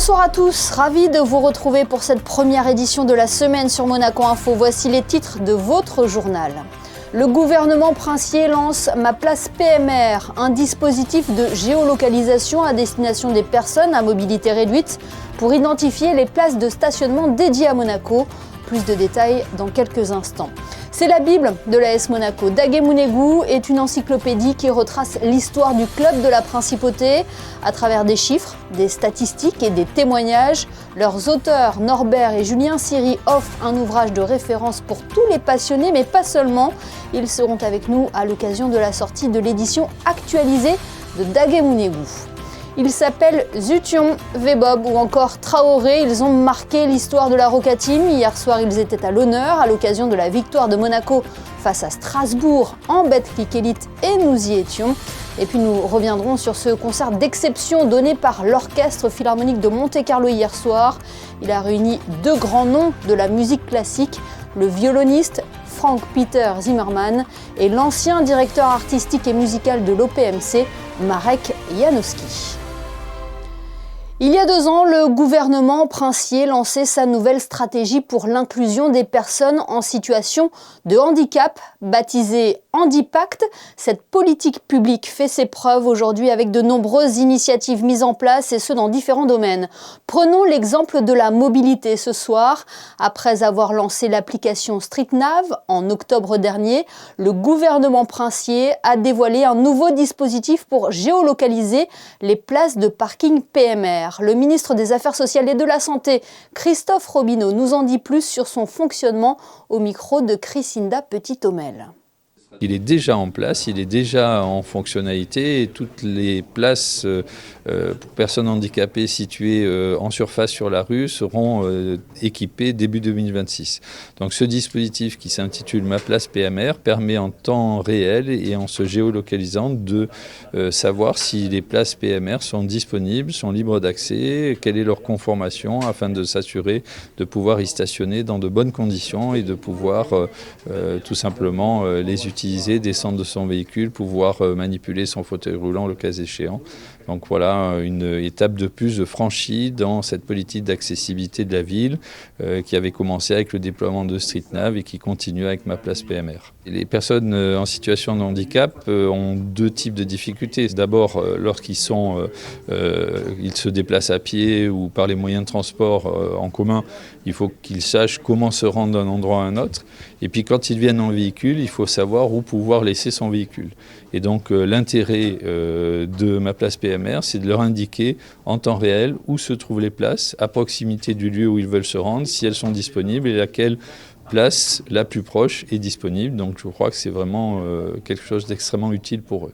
Bonsoir à tous, ravi de vous retrouver pour cette première édition de la semaine sur Monaco Info. Voici les titres de votre journal. Le gouvernement princier lance Ma Place PMR, un dispositif de géolocalisation à destination des personnes à mobilité réduite pour identifier les places de stationnement dédiées à Monaco. Plus de détails dans quelques instants. C'est la Bible de l'AS Monaco. Daguet-Mounégou est une encyclopédie qui retrace l'histoire du club de la Principauté à travers des chiffres, des statistiques et des témoignages. Leurs auteurs, Norbert et Julien Siri, offrent un ouvrage de référence pour tous les passionnés, mais pas seulement. Ils seront avec nous à l'occasion de la sortie de l'édition actualisée de Daguet-Mounégou. Ils s'appellent Zution, Vebob ou encore Traoré. Ils ont marqué l'histoire de la Roca Team. Hier soir, ils étaient à l'honneur à l'occasion de la victoire de Monaco face à Strasbourg en Betclic Elite et nous y étions. Et puis nous reviendrons sur ce concert d'exception donné par l'Orchestre Philharmonique de Monte-Carlo hier soir. Il a réuni deux grands noms de la musique classique, le violoniste Frank Peter Zimmermann et l'ancien directeur artistique et musical de l'OPMC, Marek Janowski. Il y a 2 ans, le gouvernement princier lançait sa nouvelle stratégie pour l'inclusion des personnes en situation de handicap, baptisée Handipact. Cette politique publique fait ses preuves aujourd'hui avec de nombreuses initiatives mises en place et ce dans différents domaines. Prenons l'exemple de la mobilité ce soir. Après avoir lancé l'application StreetNav en octobre dernier, le gouvernement princier a dévoilé un nouveau dispositif pour géolocaliser les places de parking PMR. Le ministre des Affaires sociales et de la Santé, Christophe Robineau, nous en dit plus sur son fonctionnement au micro de Chrisinda Petit-Ommel. Il est déjà en place, il est déjà en fonctionnalité et toutes les places pour personnes handicapées situées en surface sur la rue seront équipées début 2026. Donc ce dispositif qui s'intitule Ma Place PMR permet en temps réel et en se géolocalisant de savoir si les places PMR sont disponibles, sont libres d'accès, quelle est leur conformation afin de s'assurer de pouvoir y stationner dans de bonnes conditions et de pouvoir tout simplement les utiliser, descendre de son véhicule, pouvoir manipuler son fauteuil roulant le cas échéant. Donc voilà une étape de plus franchie dans cette politique d'accessibilité de la ville qui avait commencé avec le déploiement de StreetNav et qui continue avec Ma Place PMR. Et les personnes en situation de handicap ont 2 types de difficultés. D'abord, lorsqu'ils ils se déplacent à pied ou par les moyens de transport en commun, il faut qu'ils sachent comment se rendre d'un endroit à un autre. Et puis quand ils viennent en véhicule, il faut savoir où pouvoir laisser son véhicule. Et donc l'intérêt de Ma Place PMR, c'est de leur indiquer en temps réel où se trouvent les places, à proximité du lieu où ils veulent se rendre, si elles sont disponibles et laquelle place la plus proche est disponible. Donc je crois que c'est vraiment quelque chose d'extrêmement utile pour eux.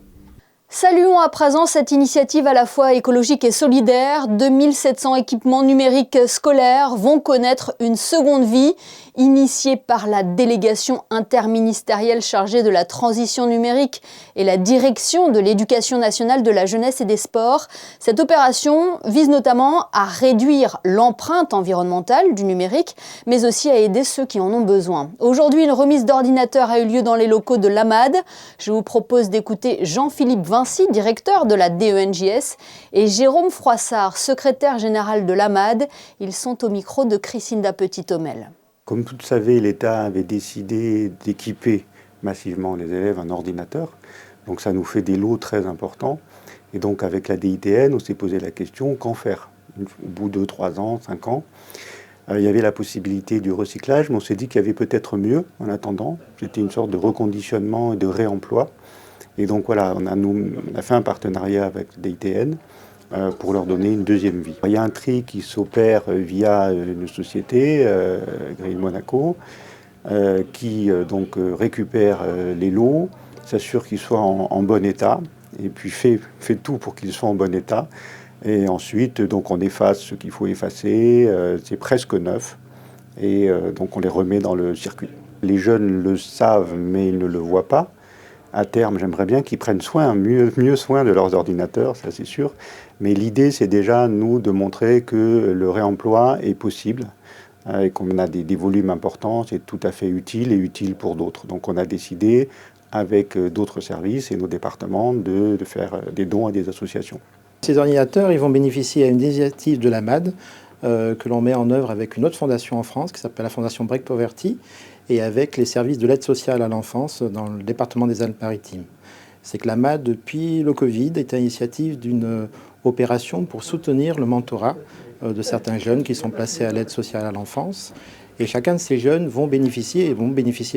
Saluons à présent cette initiative à la fois écologique et solidaire. 2700 équipements numériques scolaires vont connaître une seconde vie. Initiée par la délégation interministérielle chargée de la transition numérique et la direction de l'éducation nationale de la jeunesse et des sports, cette opération vise notamment à réduire l'empreinte environnementale du numérique, mais aussi à aider ceux qui en ont besoin. Aujourd'hui, une remise d'ordinateurs a eu lieu dans les locaux de l'AMAD. Je vous propose d'écouter Jean-Philippe Vinci, directeur de la DENJS, et Jérôme Froissart, secrétaire général de l'AMAD. Ils sont au micro de Chrisinda Petit-Ommel. Comme vous le savez, l'État avait décidé d'équiper massivement les élèves en ordinateur. Donc ça nous fait des lots très importants. Et donc avec la DITN, on s'est posé la question, qu'en faire? Au bout de 3 ans, 5 ans, il y avait la possibilité du recyclage, mais on s'est dit qu'il y avait peut-être mieux en attendant. C'était une sorte de reconditionnement et de réemploi. Et donc voilà, on a fait un partenariat avec DITN pour leur donner une deuxième vie. Il y a un tri qui s'opère via une société, Grille Monaco, qui donc récupère les lots, s'assure qu'ils soient en bon état, et puis fait tout pour qu'ils soient en bon état. Et ensuite, donc on efface ce qu'il faut effacer, c'est presque neuf, et donc on les remet dans le circuit. Les jeunes le savent, mais ils ne le voient pas. À terme, j'aimerais bien qu'ils prennent mieux soin de leurs ordinateurs, ça c'est sûr. Mais l'idée, c'est déjà, nous, de montrer que le réemploi est possible et qu'on a des volumes importants, c'est tout à fait utile et utile pour d'autres. Donc on a décidé, avec d'autres services et nos départements, de faire des dons à des associations. Ces ordinateurs, ils vont bénéficier à une initiative de la MAD que l'on met en œuvre avec une autre fondation en France qui s'appelle la fondation Break Poverty et avec les services de l'aide sociale à l'enfance dans le département des Alpes-Maritimes. C'est que la MAD, depuis le Covid, est à l'initiative d'une opération pour soutenir le mentorat de certains jeunes qui sont placés à l'aide sociale à l'enfance. Et chacun de ces jeunes vont bénéficier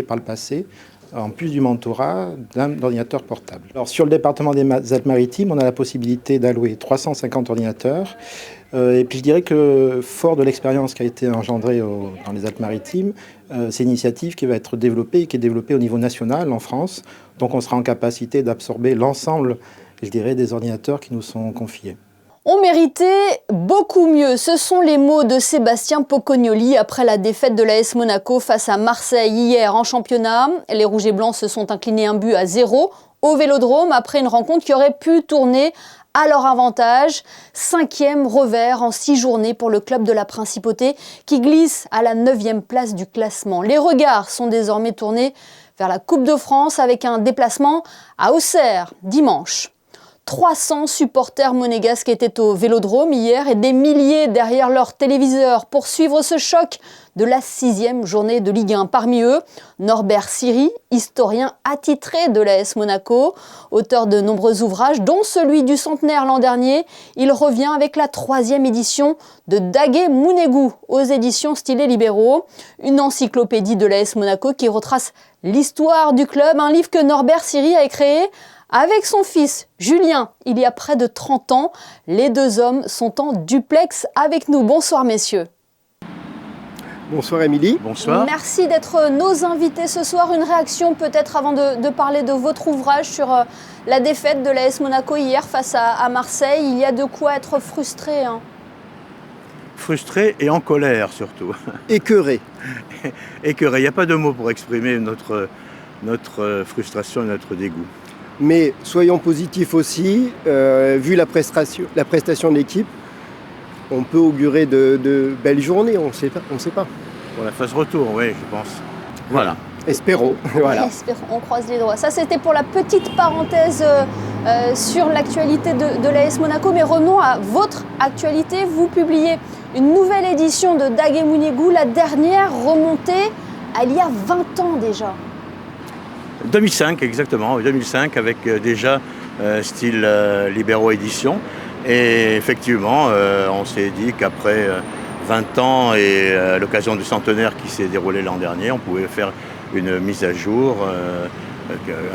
par le passé, en plus du mentorat, d'un ordinateur portable. Alors, sur le département des Alpes-Maritimes, on a la possibilité d'allouer 350 ordinateurs. Et puis je dirais que, fort de l'expérience qui a été engendrée dans les Alpes-Maritimes, c'est une initiative qui va être développée et qui est développée au niveau national en France. Donc on sera en capacité d'absorber l'ensemble, je dirais, des ordinateurs qui nous sont confiés. On méritait beaucoup mieux. Ce sont les mots de Sébastien Pocognoli après la défaite de l'AS Monaco face à Marseille hier en championnat. Les Rouges et Blancs se sont inclinés 1-0 au Vélodrome après une rencontre qui aurait pu tourner à leur avantage. 5e revers en 6 journées pour le club de la Principauté qui glisse à la 9e place du classement. Les regards sont désormais tournés vers la Coupe de France avec un déplacement à Auxerre dimanche. 300 supporters monégasques étaient au Vélodrome hier et des milliers derrière leur téléviseur pour suivre ce choc de la 6e journée de Ligue 1. Parmi eux, Norbert Siri, historien attitré de l'AS Monaco, auteur de nombreux ouvrages, dont celui du centenaire l'an dernier. Il revient avec la 3e édition de Daguet Mounegou aux éditions Stylés Libéraux, une encyclopédie de l'AS Monaco qui retrace l'histoire du club, un livre que Norbert Siri a créé avec son fils Julien, il y a près de 30 ans. Les deux hommes sont en duplex avec nous. Bonsoir messieurs. Bonsoir Émilie. Bonsoir. Merci d'être nos invités ce soir. Une réaction peut-être avant de parler de votre ouvrage sur la défaite de l'AS Monaco hier face à Marseille. Il y a de quoi être frustré. Frustré et en colère surtout. Écœuré. Écœuré. Il n'y a pas de mots pour exprimer notre frustration et notre dégoût. Mais soyons positifs aussi, vu la prestation de l'équipe, on peut augurer de belles journées, on ne sait pas. Pour la phase retour, oui, je pense. Voilà. Espérons. Voilà. Espérons, on croise les doigts. Ça, c'était pour la petite parenthèse sur l'actualité de l'AS Monaco. Mais revenons à votre actualité. Vous publiez une nouvelle édition de Daguet Mounegou, la dernière remontée il y a 20 ans déjà. 2005, exactement, 2005, avec déjà style Libéraux édition. Et effectivement, on s'est dit qu'après 20 ans et à l'occasion du centenaire qui s'est déroulé l'an dernier, on pouvait faire une mise à jour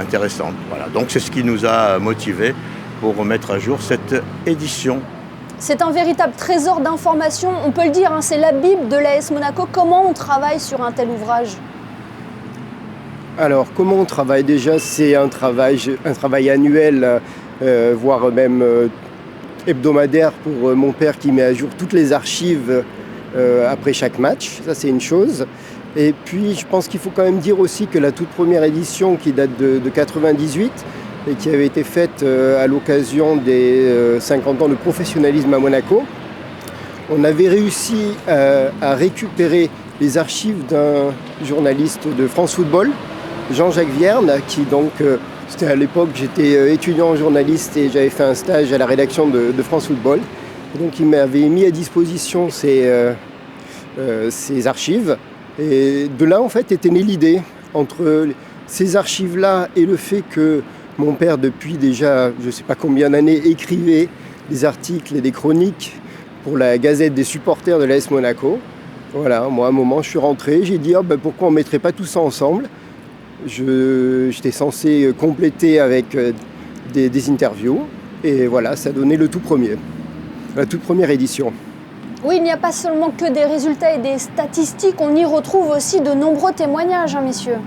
intéressante. Voilà. Donc c'est ce qui nous a motivés pour remettre à jour cette édition. C'est un véritable trésor d'informations, on peut le dire, c'est la Bible de l'AS Monaco. Comment on travaille sur un tel ouvrage ? Alors, comment on travaille déjà ? C'est un travail annuel, voire même hebdomadaire pour mon père qui met à jour toutes les archives après chaque match. Ça, c'est une chose. Et puis, je pense qu'il faut quand même dire aussi que la toute première édition, qui date de 98, et qui avait été faite à l'occasion des 50 ans de professionnalisme à Monaco, on avait réussi à récupérer les archives d'un journaliste de France Football, Jean-Jacques Vierne, qui donc, c'était à l'époque, j'étais étudiant journaliste et j'avais fait un stage à la rédaction de France Football. Et donc il m'avait mis à disposition ces archives. Et de là, en fait, était née l'idée, entre ces archives-là et le fait que mon père, depuis déjà, je ne sais pas combien d'années, écrivait des articles et des chroniques pour la Gazette des supporters de l'AS Monaco. Voilà, moi, à un moment, je suis rentré, j'ai dit pourquoi on ne mettrait pas tout ça ensemble ? J'étais censé compléter avec des interviews et voilà, ça donnait la toute première édition. Oui, il n'y a pas seulement que des résultats et des statistiques, on y retrouve aussi de nombreux témoignages, messieurs.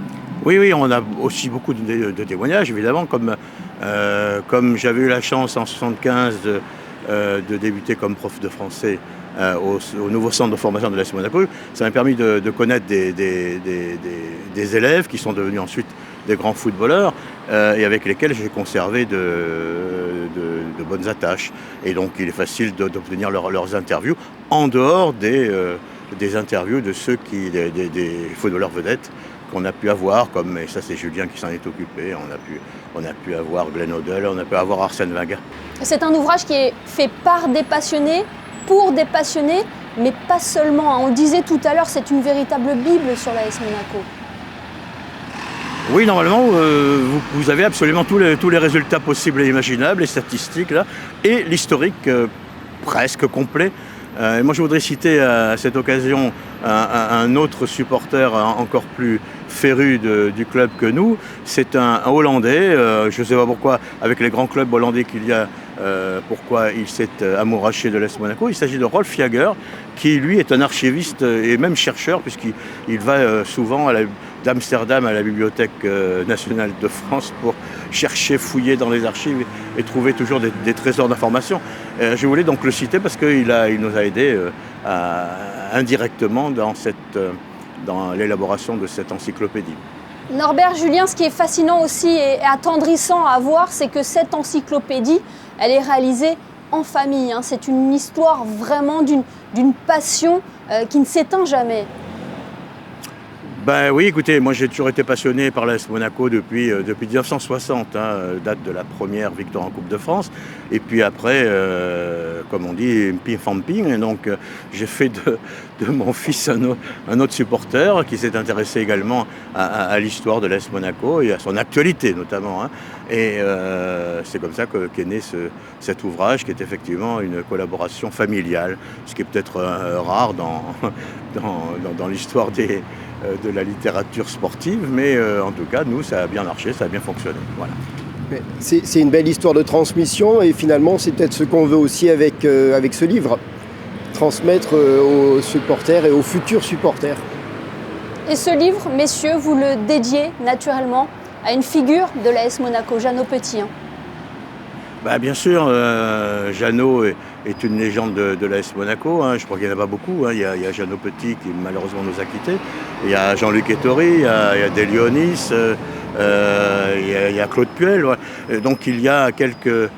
Oui, on a aussi beaucoup de témoignages, évidemment, comme j'avais eu la chance en 1975 de débuter comme prof de français au nouveau centre de formation de l'AS Monaco. Ça m'a permis de connaître des élèves qui sont devenus ensuite des grands footballeurs et avec lesquels j'ai conservé de bonnes attaches. Et donc il est facile d'obtenir leurs interviews en dehors des interviews de ceux des footballeurs vedettes qu'on a pu avoir, comme, et ça c'est Julien qui s'en est occupé, on a pu avoir Glenn Hoddle, on a pu avoir Arsène Wenger. C'est un ouvrage qui est fait par des passionnés, pour des passionnés, mais pas seulement. On le disait tout à l'heure, c'est une véritable bible sur l'AS Monaco. Oui, normalement, vous avez absolument tous les résultats possibles et imaginables, les statistiques là, et l'historique presque complet. Moi, je voudrais citer à cette occasion un autre supporter encore plus féru du club que nous. C'est un Hollandais, je ne sais pas pourquoi, avec les grands clubs hollandais qu'il y a, pourquoi il s'est amouraché de l'AS Monaco. Il s'agit de Rolf Jager, qui lui est un archiviste et même chercheur, puisqu'il va souvent d'Amsterdam à la Bibliothèque nationale de France pour chercher, fouiller dans les archives et trouver toujours des trésors d'informations. Je voulais donc le citer parce qu'il nous a aidés indirectement dans l'élaboration de cette encyclopédie. Norbert, Julien, ce qui est fascinant aussi et attendrissant à voir, c'est que cette encyclopédie, elle est réalisée en famille. C'est une histoire vraiment d'une passion qui ne s'éteint jamais. Ben oui, écoutez, moi j'ai toujours été passionné par l'AS Monaco depuis 1960, date de la première victoire en Coupe de France. Et puis après, comme on dit, ping-ping. Donc j'ai fait de mon fils un autre supporter qui s'est intéressé également à l'histoire de l'AS Monaco et à son actualité notamment. Et c'est comme ça qu'est né cet ouvrage qui est effectivement une collaboration familiale, ce qui est peut-être rare dans l'histoire de la littérature sportive, mais en tout cas, nous, ça a bien marché, ça a bien fonctionné. Voilà. C'est une belle histoire de transmission et finalement, c'est peut-être ce qu'on veut aussi avec ce livre, transmettre aux supporters et aux futurs supporters. Et ce livre, messieurs, vous le dédiez naturellement à une figure de l'AS Monaco, Jeannot Petit. Bien sûr, Jeannot est une légende de l'AS Monaco. Je crois qu'il n'y en a pas beaucoup. Il y a Jeannot Petit qui malheureusement nous a quittés. Il y a Jean-Luc Ettori, il y a Des Lyonis, il y a Claude Puel. Ouais. Donc il y a quelques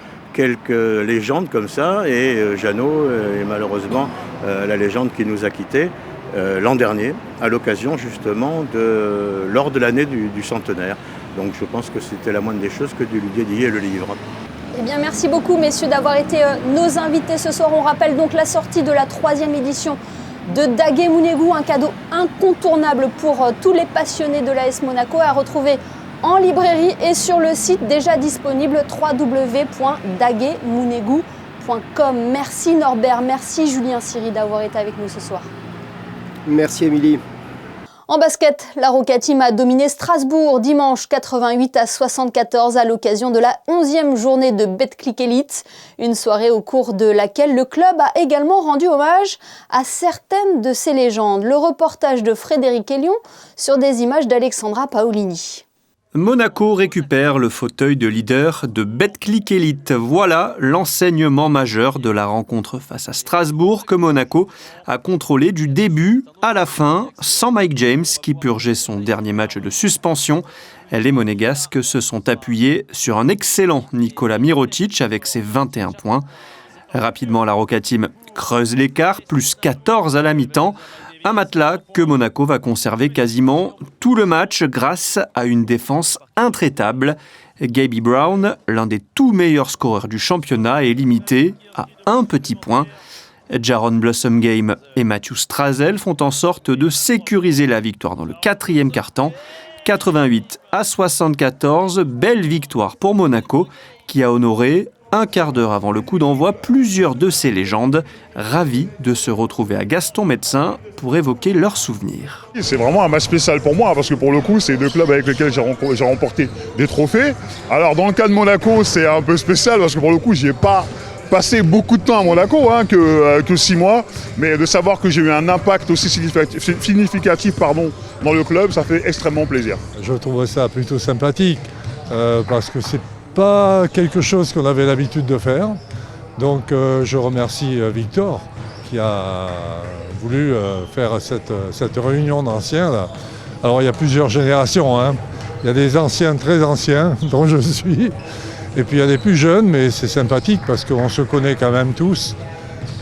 légendes comme ça. Et Jeannot est malheureusement la légende qui nous a quittés l'an dernier, à l'occasion justement lors de l'année du centenaire. Donc je pense que c'était la moindre des choses que de lui dédier le livre. Eh bien, merci beaucoup, messieurs, d'avoir été nos invités ce soir. On rappelle donc la sortie de la 3e édition de Daguet Mounégou, un cadeau incontournable pour tous les passionnés de l'AS Monaco, à retrouver en librairie et sur le site déjà disponible www.daguetmounégou.com. Merci Norbert, merci Julien Siri d'avoir été avec nous ce soir. Merci Émilie. En basket, la Roca Team a dominé Strasbourg dimanche 88-74 à l'occasion de la 11e journée de Betclic Elite. Une soirée au cours de laquelle le club a également rendu hommage à certaines de ses légendes. Le reportage de Frédéric Elion sur des images d'Alexandra Paolini. Monaco récupère le fauteuil de leader de Betclic Elite. Voilà l'enseignement majeur de la rencontre face à Strasbourg que Monaco a contrôlé du début à la fin, sans Mike James qui purgeait son dernier match de suspension. Les Monégasques se sont appuyés sur un excellent Nikola Mirotic avec ses 21 points. Rapidement, la Roca Team creuse l'écart, plus 14 à la mi-temps. Un matelas que Monaco va conserver quasiment tout le match grâce à une défense intraitable. Gaby Brown, l'un des tout meilleurs scoreurs du championnat, est limité à un petit point. Jaron Blossomgame et Matthew Strazel font en sorte de sécuriser la victoire dans le 4e quart-temps. 88-74, belle victoire pour Monaco qui a honoré un quart d'heure avant le coup d'envoi plusieurs de ses légendes, ravis de se retrouver à Gaston Médecin pour évoquer leurs souvenirs. C'est vraiment un match spécial pour moi parce que pour le coup c'est deux clubs avec lesquels j'ai remporté des trophées. Alors dans le cas de Monaco c'est un peu spécial parce que pour le coup j'y ai pas passé beaucoup de temps à Monaco, que 6 mois, mais de savoir que j'ai eu un impact aussi significatif dans le club, ça fait extrêmement plaisir. Je trouve ça plutôt sympathique parce que c'est pas quelque chose qu'on avait l'habitude de faire. Donc je remercie Victor qui a voulu faire cette réunion d'anciens là. Alors il y a plusieurs générations, Il y a des anciens très anciens, dont je suis, et puis il y a des plus jeunes, mais c'est sympathique parce qu'on se connaît quand même tous.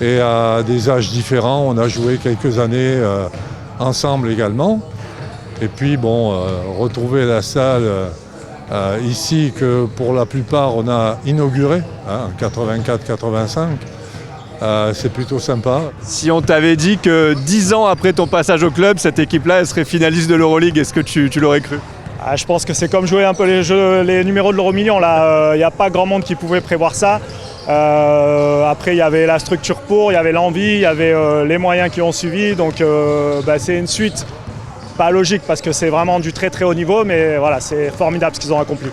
Et à des âges différents, on a joué quelques années ensemble également. Et puis bon, retrouver la salle ici que pour la plupart on a inaugurée, en 84-85, c'est plutôt sympa. Si on t'avait dit que 10 ans après ton passage au club, cette équipe-là elle serait finaliste de l'Euroleague, est-ce que tu l'aurais cru ? Je pense que c'est comme jouer un peu les numéros de l'Euro-Million. Là, il n'y a pas grand monde qui pouvait prévoir ça. Après, il y avait la structure pour, il y avait l'envie, il y avait les moyens qui ont suivi. Donc, c'est une suite pas logique parce que c'est vraiment du très très haut niveau. Mais voilà, c'est formidable ce qu'ils ont accompli.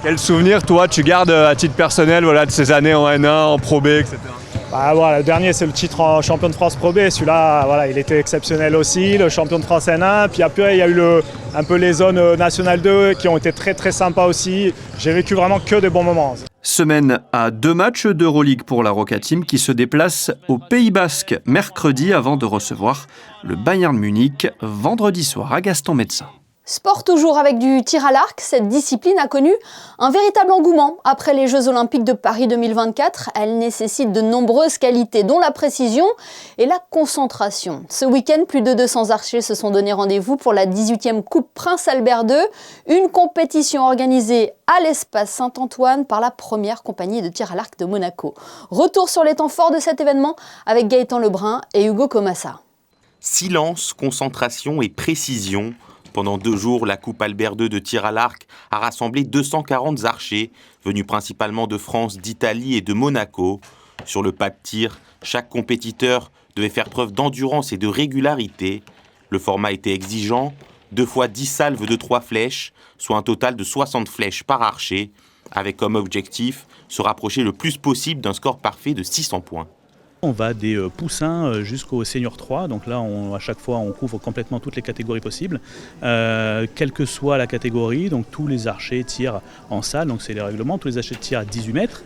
Quel souvenir, toi, tu gardes à titre personnel de ces années en N1, en Pro B, etc. Le dernier, c'est le titre en champion de France Pro B. Celui-là, il était exceptionnel aussi, le champion de France N1. Puis après, il y a eu un peu les zones nationales 2 qui ont été très très sympas aussi. J'ai vécu vraiment que des bons moments. Semaine à 2 matchs d'Euroleague pour la Roca Team qui se déplace au Pays Basque mercredi avant de recevoir le Bayern Munich vendredi soir à Gaston Médecin. Sport toujours avec du tir à l'arc, cette discipline a connu un véritable engouement après les Jeux Olympiques de Paris 2024. Elle nécessite de nombreuses qualités, dont la précision et la concentration. Ce week-end, plus de 200 archers se sont donné rendez-vous pour la 18e Coupe Prince Albert II, une compétition organisée à l'espace Saint-Antoine par la première compagnie de tir à l'arc de Monaco. Retour sur les temps forts de cet événement avec Gaëtan Lebrun et Hugo Comassa. Silence, concentration et précision. Pendant 2 jours, la Coupe Albert II de tir à l'arc a rassemblé 240 archers, venus principalement de France, d'Italie et de Monaco. Sur le pas de tir, chaque compétiteur devait faire preuve d'endurance et de régularité. Le format était exigeant, 2 fois 10 salves de 3 flèches, soit un total de 60 flèches par archer, avec comme objectif se rapprocher le plus possible d'un score parfait de 600 points. On va des poussins jusqu'au senior 3, donc là à chaque fois on couvre complètement toutes les catégories possibles, quelle que soit la catégorie, donc tous les archers tirent en salle, donc c'est les règlements, tous les archers tirent à 18 mètres,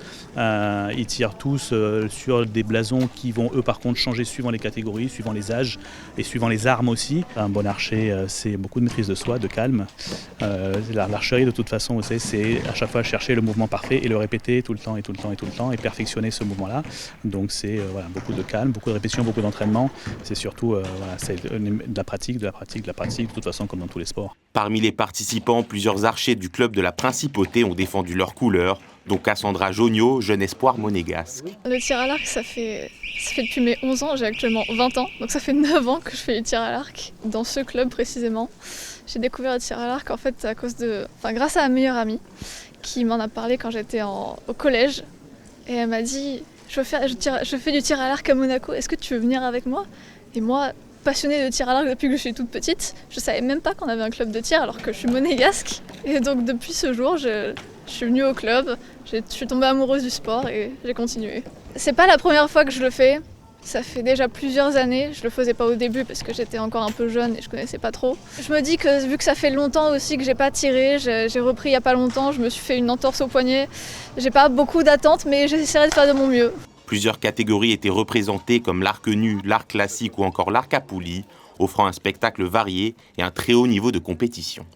ils tirent tous sur des blasons qui vont eux par contre changer suivant les catégories, suivant les âges et suivant les armes aussi. Un bon archer c'est beaucoup de maîtrise de soi, de calme, l'archerie de toute façon vous savez, c'est à chaque fois chercher le mouvement parfait et le répéter tout le temps et tout le temps et tout le temps et perfectionner ce mouvement là, donc c'est beaucoup de calme, beaucoup de répétition, beaucoup d'entraînement. C'est surtout c'est de la pratique, de toute façon, comme dans tous les sports. Parmi les participants, plusieurs archers du club de la Principauté ont défendu leurs couleurs, dont Cassandra Jonio, jeune espoir monégasque. Le tir à l'arc, ça fait depuis mes 11 ans, j'ai actuellement 20 ans, donc ça fait 9 ans que je fais du tir à l'arc, dans ce club précisément. J'ai découvert le tir à l'arc en fait grâce à ma meilleure amie, qui m'en a parlé quand j'étais au collège, et elle m'a dit je fais du tir à l'arc à Monaco, est-ce que tu veux venir avec moi ? Et moi, passionnée de tir à l'arc depuis que je suis toute petite, je savais même pas qu'on avait un club de tir alors que je suis monégasque. Et donc depuis ce jour, je suis venue au club, je suis tombée amoureuse du sport et j'ai continué. C'est pas la première fois que je le fais, ça fait déjà plusieurs années, je le faisais pas au début parce que j'étais encore un peu jeune et je connaissais pas trop. Je me dis que vu que ça fait longtemps aussi que j'ai pas tiré, j'ai repris il y a pas longtemps, je me suis fait une entorse au poignet. J'ai pas beaucoup d'attentes mais j'essaierai de faire de mon mieux. Plusieurs catégories étaient représentées comme l'arc nu, l'arc classique ou encore l'arc à poulie, offrant un spectacle varié et un très haut niveau de compétition.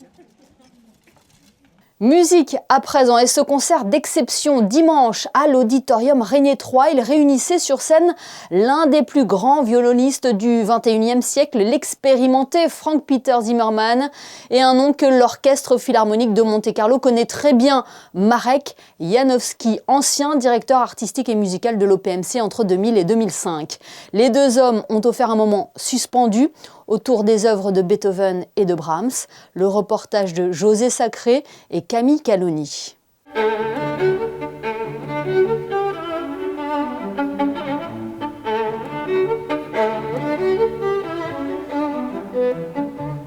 Musique à présent et ce concert d'exception dimanche à l'Auditorium Régnier 3, il réunissait sur scène l'un des plus grands violonistes du XXIe siècle, l'expérimenté Frank-Peter Zimmermann, et un nom que l'Orchestre Philharmonique de Monte-Carlo connaît très bien, Marek Janowski, ancien directeur artistique et musical de l'OPMC entre 2000 et 2005. Les deux hommes ont offert un moment suspendu autour des œuvres de Beethoven et de Brahms, le reportage de José Sacré et Camille Caloni.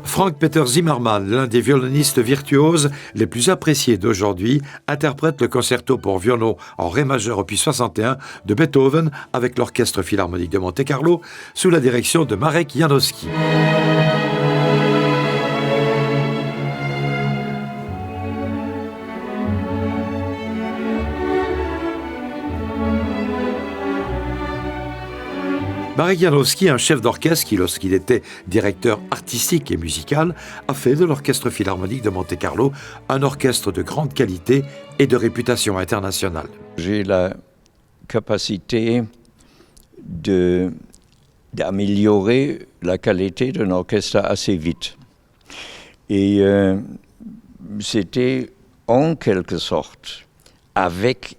Frank-Peter Zimmermann, l'un des violonistes virtuoses les plus appréciés d'aujourd'hui, interprète le concerto pour violon en ré majeur opus 61 de Beethoven avec l'Orchestre Philharmonique de Monte-Carlo sous la direction de Marek Janowski. Marek Janowski, un chef d'orchestre qui, lorsqu'il était directeur artistique et musical, a fait de l'Orchestre Philharmonique de Monte-Carlo un orchestre de grande qualité et de réputation internationale. J'ai la capacité d'améliorer la qualité d'un orchestre assez vite. Et c'était en quelque sorte, avec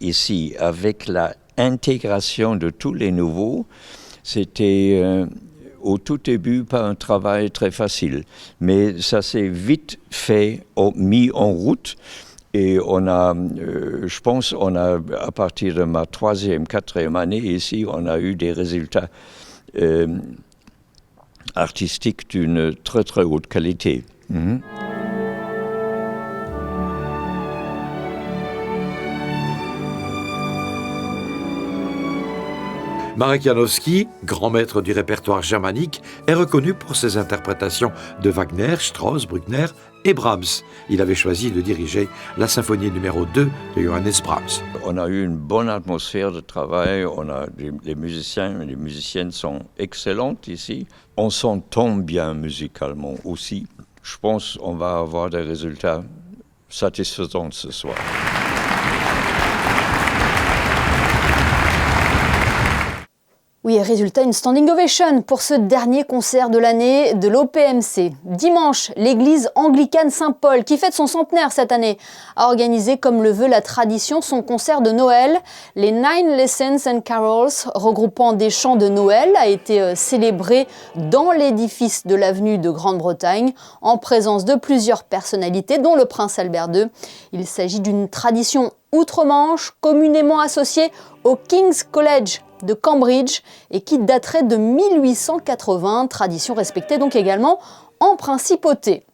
l'intégration de tous les nouveaux, c'était au tout début pas un travail très facile. Mais ça s'est vite mis en route. Et je pense, à partir de ma 3e, 4e année ici, on a eu des résultats artistiques d'une très très haute qualité. Marek Janowski, grand maître du répertoire germanique, est reconnu pour ses interprétations de Wagner, Strauss, Bruckner et Brahms. Il avait choisi de diriger la symphonie numéro 2 de Johannes Brahms. On a eu une bonne atmosphère de travail, les musiciens et les musiciennes sont excellentes ici. On s'entend bien musicalement aussi. Je pense qu'on va avoir des résultats satisfaisants ce soir. Oui, résultat, une standing ovation pour ce dernier concert de l'année de l'OPMC. Dimanche, l'église anglicane Saint-Paul, qui fête son centenaire cette année, a organisé, comme le veut la tradition, son concert de Noël. Les 9 Lessons and Carols, regroupant des chants de Noël, a été célébré dans l'édifice de l'avenue de Grande-Bretagne, en présence de plusieurs personnalités, dont le prince Albert II. Il s'agit d'une tradition outre-Manche, communément associée au King's College de Cambridge et qui daterait de 1880, tradition respectée donc également en principauté.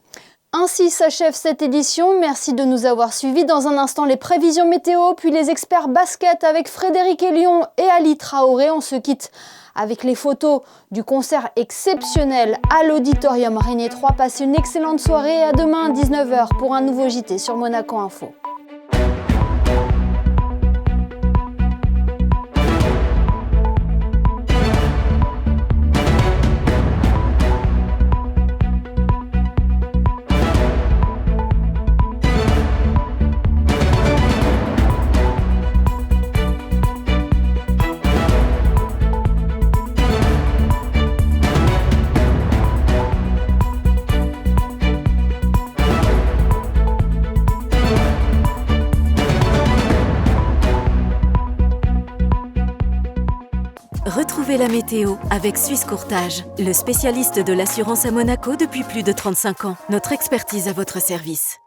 Ainsi s'achève cette édition, merci de nous avoir suivis. Dans un instant, les prévisions météo, puis les experts basket avec Frédéric Elion et Ali Traoré. On se quitte avec les photos du concert exceptionnel à l'Auditorium Régnier 3. Passez une excellente soirée et à demain à 19h pour un nouveau JT sur Monaco Info. Retrouvez la météo avec Suisse Courtage, le spécialiste de l'assurance à Monaco depuis plus de 35 ans. Notre expertise à votre service.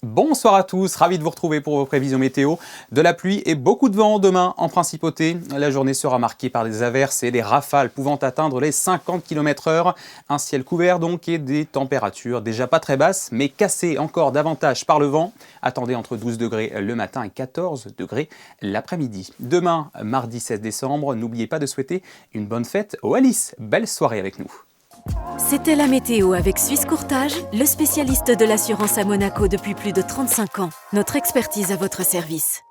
Bonsoir à tous, ravi de vous retrouver pour vos prévisions météo. De la pluie et beaucoup de vent demain en principauté. La journée sera marquée par des averses et des rafales pouvant atteindre les 50 km/h. Un ciel couvert donc et des températures déjà pas très basses mais cassées encore davantage par le vent. Attendez entre 12 degrés le matin et 14 degrés l'après-midi. Demain, mardi 16 décembre, n'oubliez pas de souhaiter une bonne fête aux Alice. Belle soirée avec nous. C'était la météo avec Suisse Courtage, le spécialiste de l'assurance à Monaco depuis plus de 35 ans. Notre expertise à votre service.